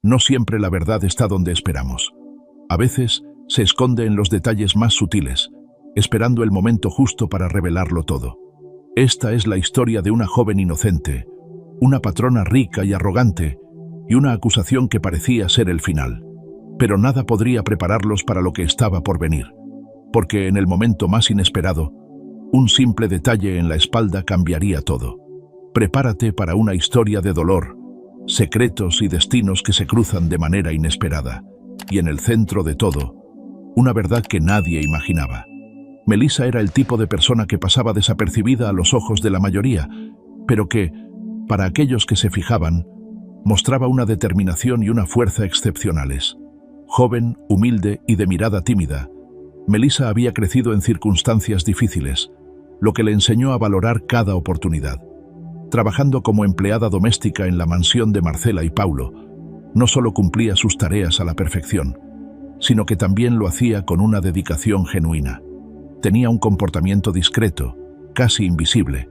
No siempre la verdad está donde esperamos. A veces se esconde en los detalles más sutiles, esperando el momento justo para revelarlo todo. Esta es la historia de una joven inocente, una patrona rica y arrogante, y una acusación que parecía ser el final. Pero nada podría prepararlos para lo que estaba por venir, porque en el momento más inesperado, un simple detalle en la espalda cambiaría todo. Prepárate para una historia de dolor, secretos y destinos que se cruzan de manera inesperada, y en el centro de todo, una verdad que nadie imaginaba. Melissa era el tipo de persona que pasaba desapercibida a los ojos de la mayoría, pero que, para aquellos que se fijaban, mostraba una determinación y una fuerza excepcionales. Joven, humilde y de mirada tímida, Melissa había crecido en circunstancias difíciles, lo que le enseñó a valorar cada oportunidad. Trabajando como empleada doméstica en la mansión de Marcela y Paulo, no solo cumplía sus tareas a la perfección, sino que también lo hacía con una dedicación genuina. Tenía un comportamiento discreto, casi invisible,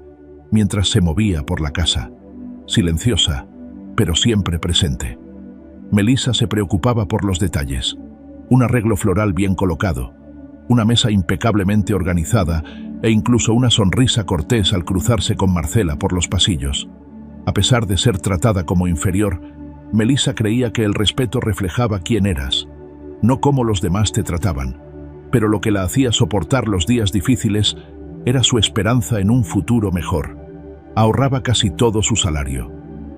mientras se movía por la casa, silenciosa, pero siempre presente. Melissa se preocupaba por los detalles: un arreglo floral bien colocado, una mesa impecablemente organizada e incluso una sonrisa cortés al cruzarse con Marcela por los pasillos. A pesar de ser tratada como inferior, Melissa creía que el respeto reflejaba quién eras, no cómo los demás te trataban, pero lo que la hacía soportar los días difíciles era su esperanza en un futuro mejor. Ahorraba casi todo su salario,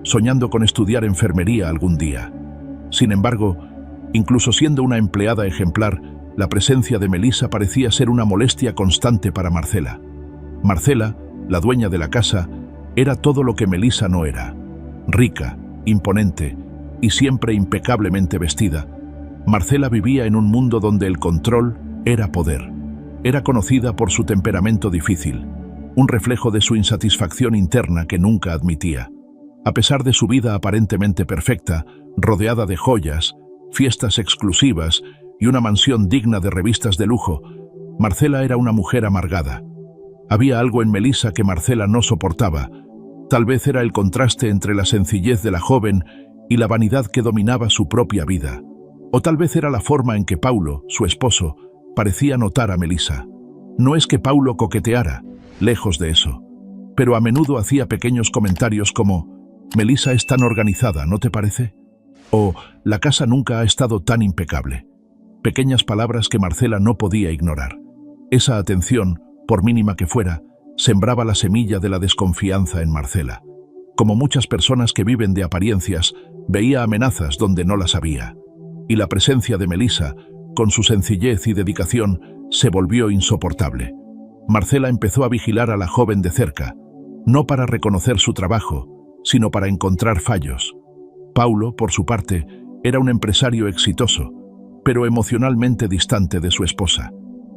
soñando con estudiar enfermería algún día. Sin embargo, incluso siendo una empleada ejemplar, la presencia de Melissa parecía ser una molestia constante para Marcela. Marcela, la dueña de la casa, era todo lo que Melissa no era. Rica, imponente y siempre impecablemente vestida, Marcela vivía en un mundo donde el control era poder. Era conocida por su temperamento difícil, un reflejo de su insatisfacción interna que nunca admitía. A pesar de su vida aparentemente perfecta, rodeada de joyas, fiestas exclusivas y una mansión digna de revistas de lujo, Marcela era una mujer amargada. Había algo en Melissa que Marcela no soportaba. Tal vez era el contraste entre la sencillez de la joven y la vanidad que dominaba su propia vida. O tal vez era la forma en que Paulo, su esposo, parecía notar a Melissa. No es que Paulo coqueteara, lejos de eso, pero a menudo hacía pequeños comentarios como: «Melissa es tan organizada, ¿no te parece?», o «La casa nunca ha estado tan impecable». Pequeñas palabras que Marcela no podía ignorar. Esa atención, por mínima que fuera, sembraba la semilla de la desconfianza en Marcela. Como muchas personas que viven de apariencias, veía amenazas donde no las había. Y la presencia de Melissa, con su sencillez y dedicación, se volvió insoportable. Marcela empezó a vigilar a la joven de cerca, no para reconocer su trabajo, sino para encontrar fallos. Paulo, por su parte, era un empresario exitoso, pero emocionalmente distante de su esposa.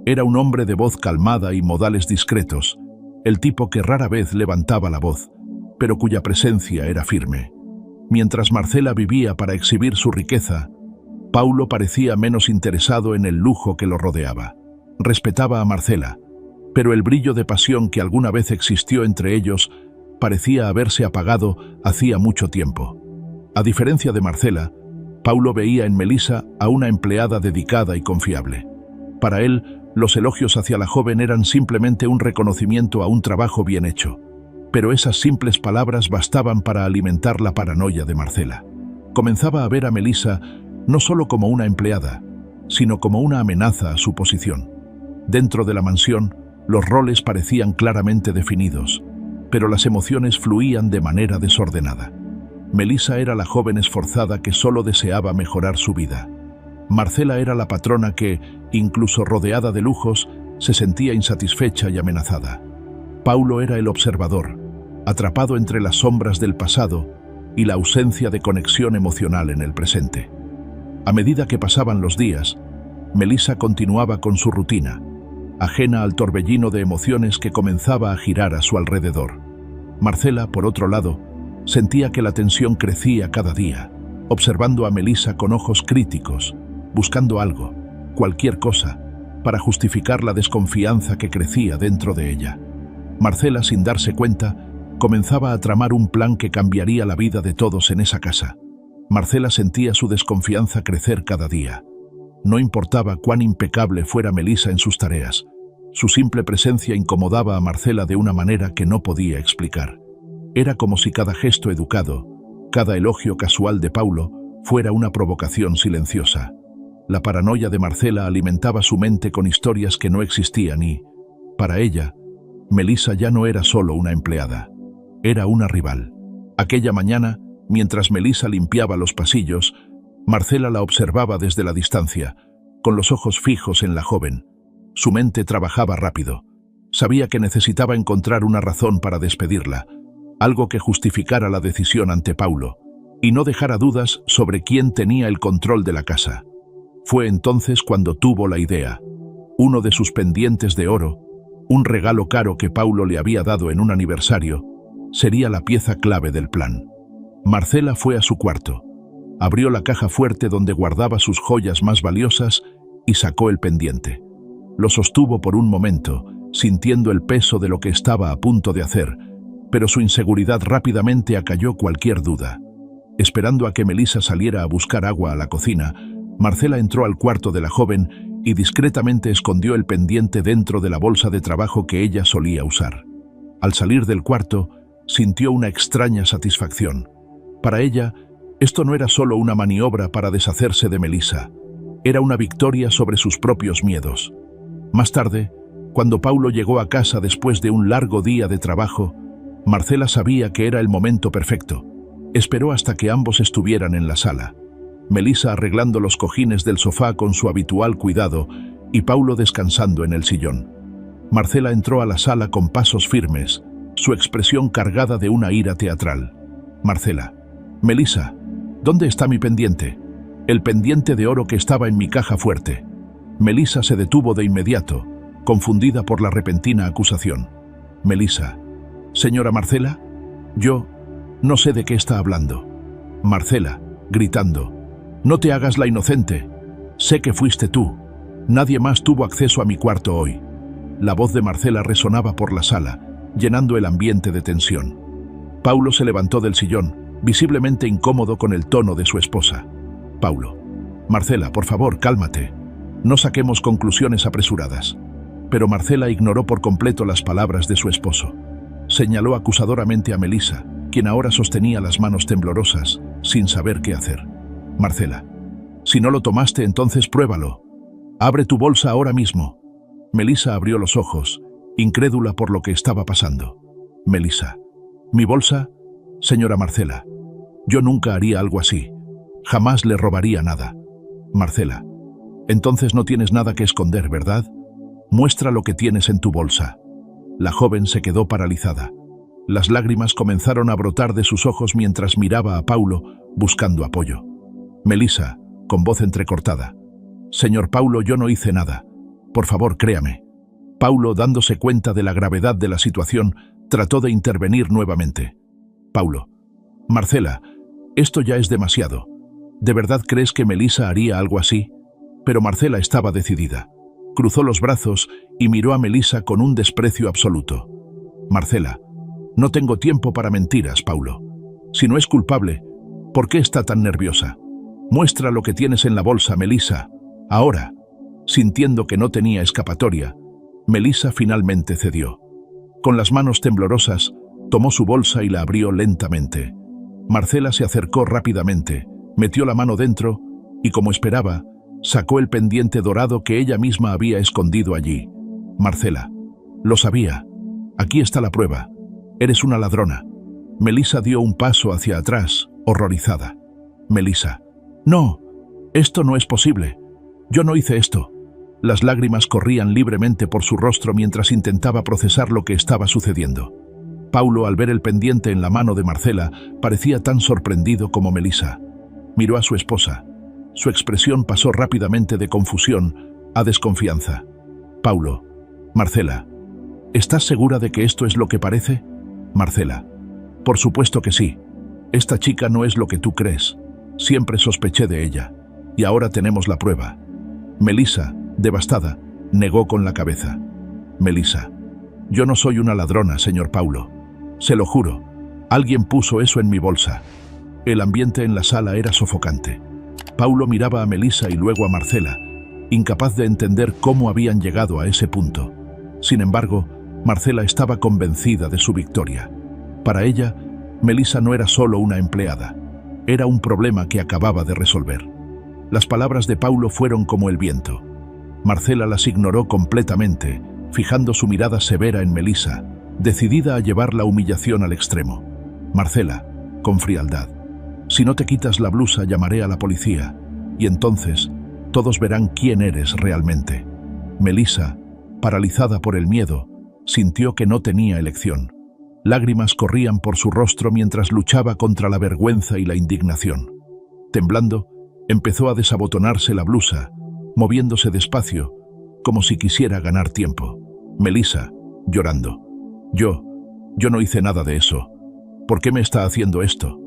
Era un hombre de voz calmada y modales discretos, el tipo que rara vez levantaba la voz, pero cuya presencia era firme. Mientras Marcela vivía para exhibir su riqueza, Paulo parecía menos interesado en el lujo que lo rodeaba. Respetaba a Marcela, pero el brillo de pasión que alguna vez existió entre ellos parecía haberse apagado hacía mucho tiempo. A diferencia de Marcela, Paulo veía en Melissa a una empleada dedicada y confiable. Para él, los elogios hacia la joven eran simplemente un reconocimiento a un trabajo bien hecho. Pero esas simples palabras bastaban para alimentar la paranoia de Marcela. Comenzaba a ver a Melissa no solo como una empleada, sino como una amenaza a su posición. Dentro de la mansión, los roles parecían claramente definidos, pero las emociones fluían de manera desordenada. Melissa era la joven esforzada que solo deseaba mejorar su vida. Marcela era la patrona que, incluso rodeada de lujos, se sentía insatisfecha y amenazada. Paulo era el observador, atrapado entre las sombras del pasado y la ausencia de conexión emocional en el presente. A medida que pasaban los días, Melissa continuaba con su rutina, ajena al torbellino de emociones que comenzaba a girar a su alrededor. Marcela, por otro lado, sentía que la tensión crecía cada día, observando a Melissa con ojos críticos, buscando algo, cualquier cosa, para justificar la desconfianza que crecía dentro de ella. Marcela, sin darse cuenta, comenzaba a tramar un plan que cambiaría la vida de todos en esa casa. Marcela sentía su desconfianza crecer cada día. No importaba cuán impecable fuera Melissa en sus tareas, su simple presencia incomodaba a Marcela de una manera que no podía explicar. Era como si cada gesto educado, cada elogio casual de Paulo, fuera una provocación silenciosa. La paranoia de Marcela alimentaba su mente con historias que no existían y, para ella, Melissa ya no era solo una empleada, era una rival. Aquella mañana, mientras Melissa limpiaba los pasillos, Marcela la observaba desde la distancia, con los ojos fijos en la joven. Su mente trabajaba rápido. Sabía que necesitaba encontrar una razón para despedirla, algo que justificara la decisión ante Paulo, y no dejara dudas sobre quién tenía el control de la casa. Fue entonces cuando tuvo la idea. Uno de sus pendientes de oro, un regalo caro que Paulo le había dado en un aniversario, sería la pieza clave del plan. Marcela fue a su cuarto, abrió la caja fuerte donde guardaba sus joyas más valiosas y sacó el pendiente. Lo sostuvo por un momento, sintiendo el peso de lo que estaba a punto de hacer, pero su inseguridad rápidamente acalló cualquier duda. Esperando a que Melissa saliera a buscar agua a la cocina, Marcela entró al cuarto de la joven y discretamente escondió el pendiente dentro de la bolsa de trabajo que ella solía usar. Al salir del cuarto, sintió una extraña satisfacción. Para ella, esto no era solo una maniobra para deshacerse de Melissa, era una victoria sobre sus propios miedos. Más tarde, cuando Paulo llegó a casa después de un largo día de trabajo, Marcela sabía que era el momento perfecto. Esperó hasta que ambos estuvieran en la sala. Melissa arreglando los cojines del sofá con su habitual cuidado y Paulo descansando en el sillón. Marcela entró a la sala con pasos firmes, su expresión cargada de una ira teatral. Marcela: Melissa, ¿dónde está mi pendiente? El pendiente de oro que estaba en mi caja fuerte. Melissa se detuvo de inmediato, confundida por la repentina acusación. Melissa: Señora Marcela, yo no sé de qué está hablando. Marcela, gritando: No te hagas la inocente. Sé que fuiste tú. Nadie más tuvo acceso a mi cuarto hoy. La voz de Marcela resonaba por la sala, llenando el ambiente de tensión. Paulo se levantó del sillón, visiblemente incómodo con el tono de su esposa. Paulo: Marcela, por favor, cálmate. No saquemos conclusiones apresuradas. Pero Marcela ignoró por completo las palabras de su esposo. Señaló acusadoramente a Melissa, quien ahora sostenía las manos temblorosas, sin saber qué hacer. Marcela: Si no lo tomaste, entonces pruébalo. Abre tu bolsa ahora mismo. Melissa abrió los ojos, incrédula por lo que estaba pasando. Melissa: ¿Mi bolsa? Señora Marcela, yo nunca haría algo así. Jamás le robaría nada. Marcela: Entonces no tienes nada que esconder, ¿verdad? Muestra lo que tienes en tu bolsa. La joven se quedó paralizada. Las lágrimas comenzaron a brotar de sus ojos mientras miraba a Paulo, buscando apoyo. Melissa, con voz entrecortada: Señor Paulo, yo no hice nada. Por favor, créame. Paulo, dándose cuenta de la gravedad de la situación, trató de intervenir nuevamente. Paulo: Marcela, esto ya es demasiado. ¿De verdad crees que Melissa haría algo así? Pero Marcela estaba decidida. Cruzó los brazos y miró a Melissa con un desprecio absoluto. Marcela: No tengo tiempo para mentiras, Paulo. Si no es culpable, ¿por qué está tan nerviosa? Muestra lo que tienes en la bolsa, Melissa. Ahora. Sintiendo que no tenía escapatoria, Melissa finalmente cedió. Con las manos temblorosas, tomó su bolsa y la abrió lentamente. Marcela se acercó rápidamente, metió la mano dentro y, como esperaba, sacó el pendiente dorado que ella misma había escondido allí. Marcela: Lo sabía. Aquí está la prueba. Eres una ladrona. Melissa dio un paso hacia atrás, horrorizada. Melissa: No, esto no es posible. Yo no hice esto. Las lágrimas corrían libremente por su rostro mientras intentaba procesar lo que estaba sucediendo. Paulo, al ver el pendiente en la mano de Marcela, parecía tan sorprendido como Melissa. Miró a su esposa. Su expresión pasó rápidamente de confusión a desconfianza. Paulo: Marcela, ¿estás segura de que esto es lo que parece? Marcela: Por supuesto que sí. Esta chica no es lo que tú crees. Siempre sospeché de ella. Y ahora tenemos la prueba. Melissa, devastada, negó con la cabeza. Melissa: Yo no soy una ladrona, señor Paulo. Se lo juro. Alguien puso eso en mi bolsa. El ambiente en la sala era sofocante. Paulo miraba a Melissa y luego a Marcela, incapaz de entender cómo habían llegado a ese punto. Sin embargo, Marcela estaba convencida de su victoria. Para ella, Melissa no era solo una empleada, era un problema que acababa de resolver. Las palabras de Paulo fueron como el viento. Marcela las ignoró completamente, fijando su mirada severa en Melissa, decidida a llevar la humillación al extremo. Marcela, con frialdad: si no te quitas la blusa, llamaré a la policía, y entonces todos verán quién eres realmente. Melissa, paralizada por el miedo, sintió que no tenía elección. Lágrimas corrían por su rostro mientras luchaba contra la vergüenza y la indignación. Temblando, empezó a desabotonarse la blusa, moviéndose despacio, como si quisiera ganar tiempo. Melissa, llorando: Yo no hice nada de eso. ¿Por qué me está haciendo esto?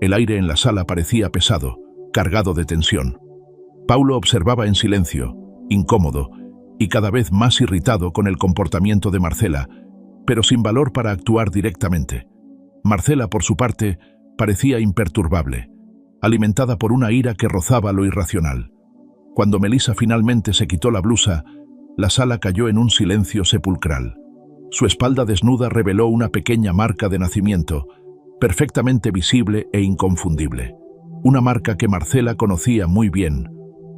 El aire en la sala parecía pesado, cargado de tensión. Paulo observaba en silencio, incómodo y cada vez más irritado con el comportamiento de Marcela, pero sin valor para actuar directamente. Marcela, por su parte, parecía imperturbable, alimentada por una ira que rozaba lo irracional. Cuando Melissa finalmente se quitó la blusa, la sala cayó en un silencio sepulcral. Su espalda desnuda reveló una pequeña marca de nacimiento, perfectamente visible e inconfundible. Una marca que Marcela conocía muy bien,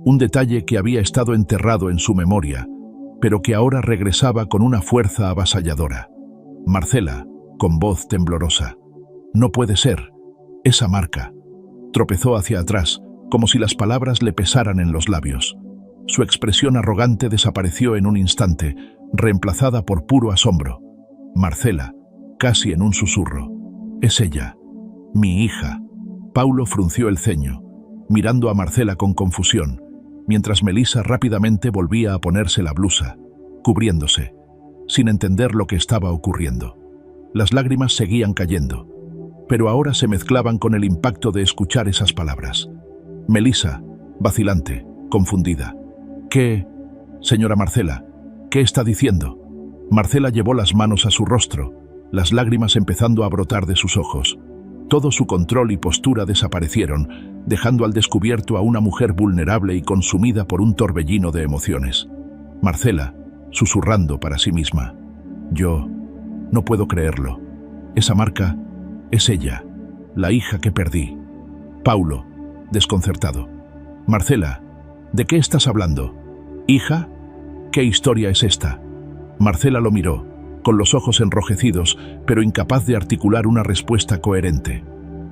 un detalle que había estado enterrado en su memoria, pero que ahora regresaba con una fuerza avasalladora. Marcela, con voz temblorosa: no puede ser, esa marca. Tropezó hacia atrás, como si las palabras le pesaran en los labios. Su expresión arrogante desapareció en un instante, reemplazada por puro asombro. Marcela, casi en un susurro: es ella, mi hija. Paulo frunció el ceño, mirando a Marcela con confusión, mientras Melissa rápidamente volvía a ponerse la blusa, cubriéndose, sin entender lo que estaba ocurriendo. Las lágrimas seguían cayendo, pero ahora se mezclaban con el impacto de escuchar esas palabras. Melissa, vacilante, confundida: ¿Qué? Señora Marcela, ¿qué está diciendo? Marcela llevó las manos a su rostro, las lágrimas empezando a brotar de sus ojos. Todo su control y postura desaparecieron, dejando al descubierto a una mujer vulnerable y consumida por un torbellino de emociones. Marcela, susurrando para sí misma: yo no puedo creerlo. Esa marca es ella, la hija que perdí. Paulo, desconcertado: Marcela, ¿de qué estás hablando? ¿Hija? ¿Qué historia es esta? Marcela lo miró, con los ojos enrojecidos, pero incapaz de articular una respuesta coherente.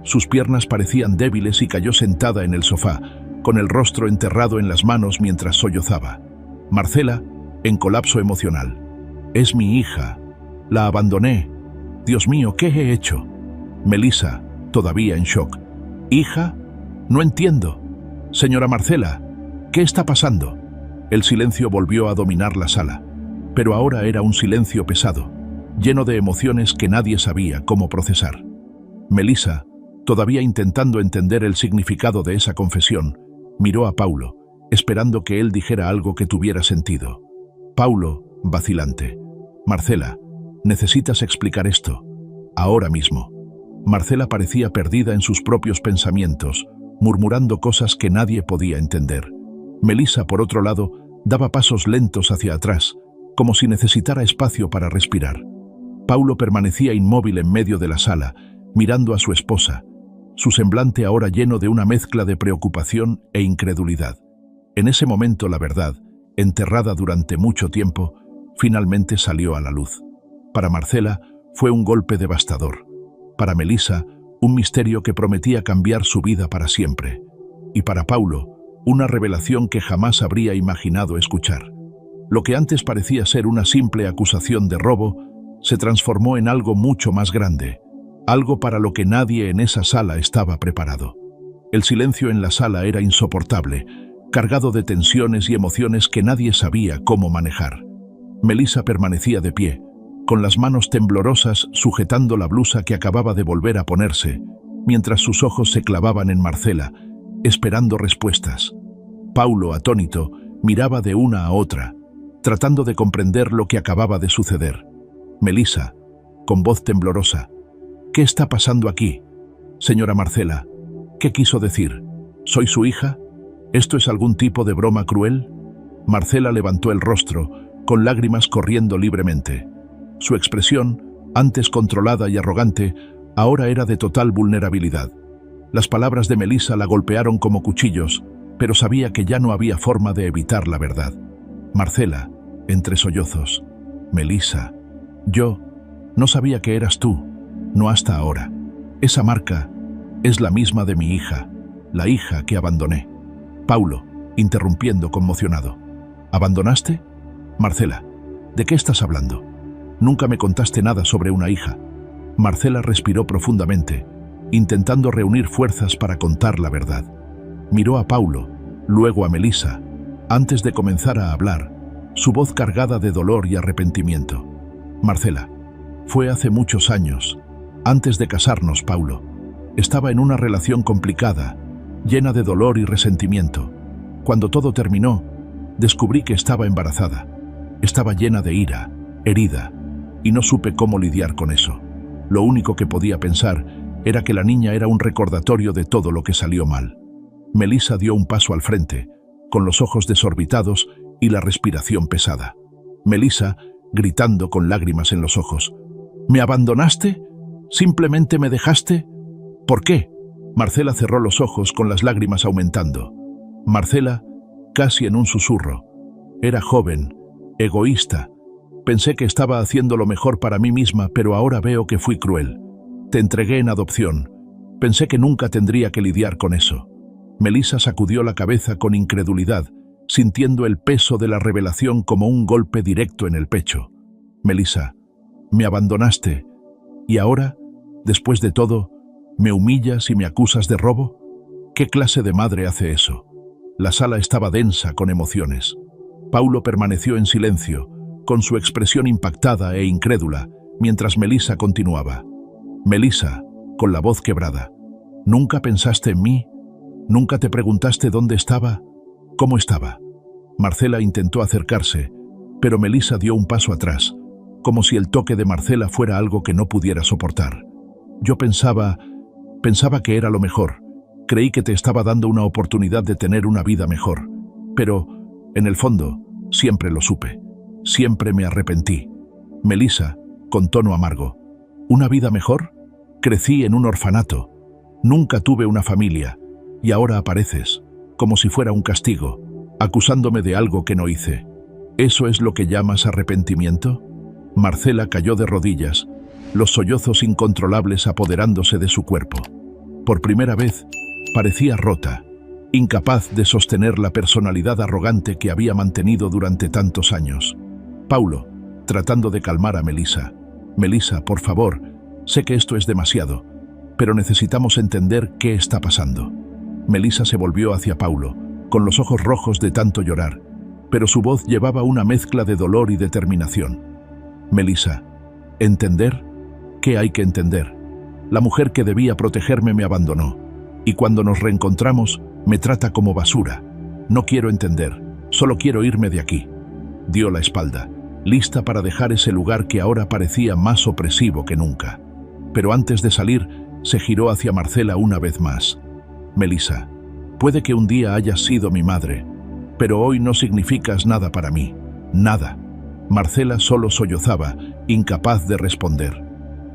Sus piernas parecían débiles y cayó sentada en el sofá, con el rostro enterrado en las manos mientras sollozaba. Marcela, en colapso emocional: es mi hija. La abandoné. Dios mío, ¿qué he hecho? Melissa, todavía en shock: ¿hija? No entiendo. Señora Marcela, ¿qué está pasando? El silencio volvió a dominar la sala, pero ahora era un silencio pesado, lleno de emociones que nadie sabía cómo procesar. Melissa, todavía intentando entender el significado de esa confesión, miró a Paulo, esperando que él dijera algo que tuviera sentido. Paulo, vacilante: Marcela, necesitas explicar esto, ahora mismo. Marcela parecía perdida en sus propios pensamientos, murmurando cosas que nadie podía entender. Melissa, por otro lado, daba pasos lentos hacia atrás, como si necesitara espacio para respirar. Paulo permanecía inmóvil en medio de la sala, mirando a su esposa, su semblante ahora lleno de una mezcla de preocupación e incredulidad. En ese momento la verdad, enterrada durante mucho tiempo, finalmente salió a la luz. Para Marcela fue un golpe devastador. Para Melissa, un misterio que prometía cambiar su vida para siempre. Y para Paulo, una revelación que jamás habría imaginado escuchar. Lo que antes parecía ser una simple acusación de robo, se transformó en algo mucho más grande, algo para lo que nadie en esa sala estaba preparado. El silencio en la sala era insoportable, cargado de tensiones y emociones que nadie sabía cómo manejar. Melissa permanecía de pie, con las manos temblorosas sujetando la blusa que acababa de volver a ponerse, mientras sus ojos se clavaban en Marcela, esperando respuestas. Paulo, atónito, miraba de una a otra, tratando de comprender lo que acababa de suceder. Melissa, con voz temblorosa: ¿qué está pasando aquí? Señora Marcela, ¿Qué quiso decir? ¿Soy su hija? ¿Esto es algún tipo de broma cruel? Marcela levantó el rostro, con lágrimas corriendo libremente. Su expresión, antes controlada y arrogante, ahora era de total vulnerabilidad. Las palabras de Melissa la golpearon como cuchillos, pero sabía que ya no había forma de evitar la verdad. Marcela, entre sollozos. Melissa, yo no sabía que eras tú, no hasta ahora. Esa marca es la misma de mi hija, la hija que abandoné. Paulo, interrumpiendo conmocionado. ¿Abandonaste? Marcela, ¿de qué estás hablando? Nunca me contaste nada sobre una hija. Marcela respiró profundamente, intentando reunir fuerzas para contar la verdad. Miró a Paulo, luego a Melissa, antes de comenzar a hablar, su voz cargada de dolor y arrepentimiento. Marcela, fue hace muchos años, antes de casarnos, Paulo. Estaba en una relación complicada, llena de dolor y resentimiento. Cuando todo terminó, descubrí que estaba embarazada. Estaba llena de ira, herida, y no supe cómo lidiar con eso. Lo único que podía pensar era que la niña era un recordatorio de todo lo que salió mal. Melissa dio un paso al frente, con los ojos desorbitados y la respiración pesada. Melissa, gritando con lágrimas en los ojos. ¿Me abandonaste? ¿Simplemente me dejaste? ¿Por qué? Marcela cerró los ojos con las lágrimas aumentando. Marcela, casi en un susurro. Era joven, egoísta. Pensé que estaba haciendo lo mejor para mí misma, pero ahora veo que fui cruel. Te entregué en adopción. Pensé que nunca tendría que lidiar con eso. Melissa sacudió la cabeza con incredulidad, sintiendo el peso de la revelación como un golpe directo en el pecho. Melissa, me abandonaste, y ahora, después de todo, ¿me humillas y me acusas de robo? ¿Qué clase de madre hace eso? La sala estaba densa con emociones. Paulo permaneció en silencio, con su expresión impactada e incrédula, mientras Melissa continuaba. Melissa, con la voz quebrada, ¿nunca pensaste en mí? ¿Nunca te preguntaste dónde estaba? ¿Cómo estaba? Marcela intentó acercarse, pero Melissa dio un paso atrás, como si el toque de Marcela fuera algo que no pudiera soportar. Yo pensaba que era lo mejor. Creí que te estaba dando una oportunidad de tener una vida mejor. Pero, en el fondo, siempre lo supe. Siempre me arrepentí. Melissa, con tono amargo. ¿Una vida mejor? Crecí en un orfanato. Nunca tuve una familia. Y ahora apareces, como si fuera un castigo, acusándome de algo que no hice. ¿Eso es lo que llamas arrepentimiento? Marcela cayó de rodillas, los sollozos incontrolables apoderándose de su cuerpo. Por primera vez, parecía rota, incapaz de sostener la personalidad arrogante que había mantenido durante tantos años. Paulo, tratando de calmar a Melissa. Melissa, por favor, sé que esto es demasiado, pero necesitamos entender qué está pasando. Melissa se volvió hacia Paulo, con los ojos rojos de tanto llorar, pero su voz llevaba una mezcla de dolor y determinación. Melissa, ¿entender? ¿Qué hay que entender? La mujer que debía protegerme me abandonó, y cuando nos reencontramos, me trata como basura. No quiero entender, solo quiero irme de aquí. Dio la espalda, lista para dejar ese lugar que ahora parecía más opresivo que nunca. Pero antes de salir, se giró hacia Marcela una vez más. Melissa, puede que un día hayas sido mi madre, pero hoy no significas nada para mí. Nada. Marcela solo sollozaba, incapaz de responder.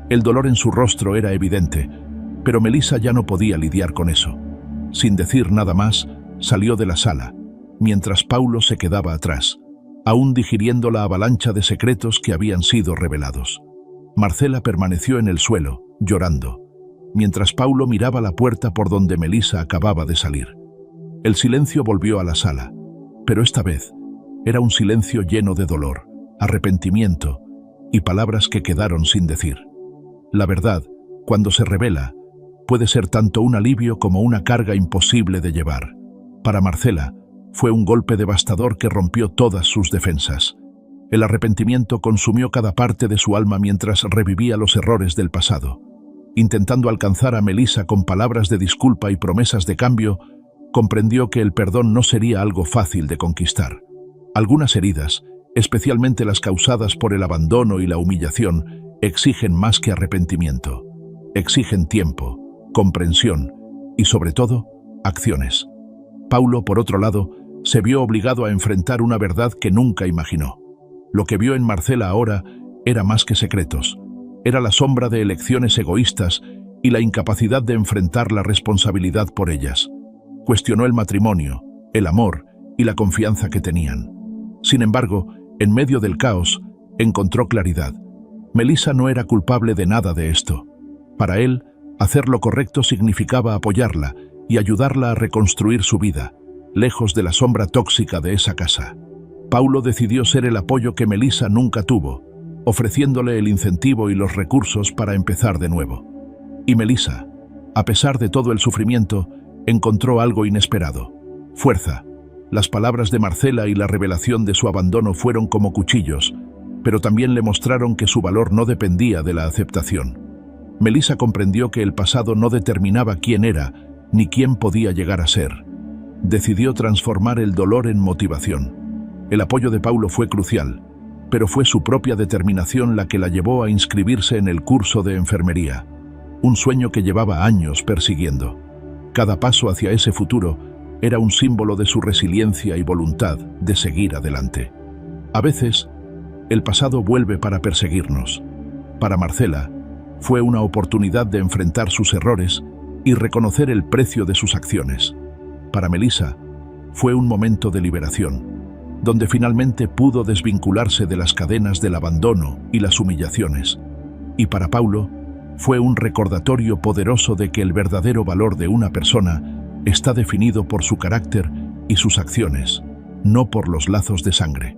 El dolor en su rostro era evidente, pero Melissa ya no podía lidiar con eso. Sin decir nada más, salió de la sala, mientras Paulo se quedaba atrás, aún digiriendo la avalancha de secretos que habían sido revelados. Marcela permaneció en el suelo, llorando, mientras Paulo miraba la puerta por donde Melissa acababa de salir. El silencio volvió a la sala, pero esta vez era un silencio lleno de dolor, arrepentimiento y palabras que quedaron sin decir. La verdad, cuando se revela, puede ser tanto un alivio como una carga imposible de llevar. Para Marcela, fue un golpe devastador que rompió todas sus defensas. El arrepentimiento consumió cada parte de su alma mientras revivía los errores del pasado. Intentando alcanzar a Melissa con palabras de disculpa y promesas de cambio, comprendió que el perdón no sería algo fácil de conquistar. Algunas heridas, especialmente las causadas por el abandono y la humillación, exigen más que arrepentimiento. Exigen tiempo, comprensión y, sobre todo, acciones. Paulo, por otro lado, se vio obligado a enfrentar una verdad que nunca imaginó. Lo que vio en Marcela ahora era más que secretos. Era la sombra de elecciones egoístas y la incapacidad de enfrentar la responsabilidad por ellas. Cuestionó el matrimonio, el amor y la confianza que tenían. Sin embargo, en medio del caos, encontró claridad. Melissa no era culpable de nada de esto. Para él, hacer lo correcto significaba apoyarla y ayudarla a reconstruir su vida, lejos de la sombra tóxica de esa casa. Paulo decidió ser el apoyo que Melissa nunca tuvo, ofreciéndole el incentivo y los recursos para empezar de nuevo. Y Melissa, a pesar de todo el sufrimiento, encontró algo inesperado: fuerza. Las palabras de Marcela y la revelación de su abandono fueron como cuchillos, pero también le mostraron que su valor no dependía de la aceptación. Melissa comprendió que el pasado no determinaba quién era ni quién podía llegar a ser. Decidió transformar el dolor en motivación. El apoyo de Paulo fue crucial, pero fue su propia determinación la que la llevó a inscribirse en el curso de enfermería, un sueño que llevaba años persiguiendo. Cada paso hacia ese futuro era un símbolo de su resiliencia y voluntad de seguir adelante. A veces, el pasado vuelve para perseguirnos. Para Marcela, fue una oportunidad de enfrentar sus errores y reconocer el precio de sus acciones. Para Melissa, fue un momento de liberación, donde finalmente pudo desvincularse de las cadenas del abandono y las humillaciones. Y para Paulo, fue un recordatorio poderoso de que el verdadero valor de una persona está definido por su carácter y sus acciones, no por los lazos de sangre.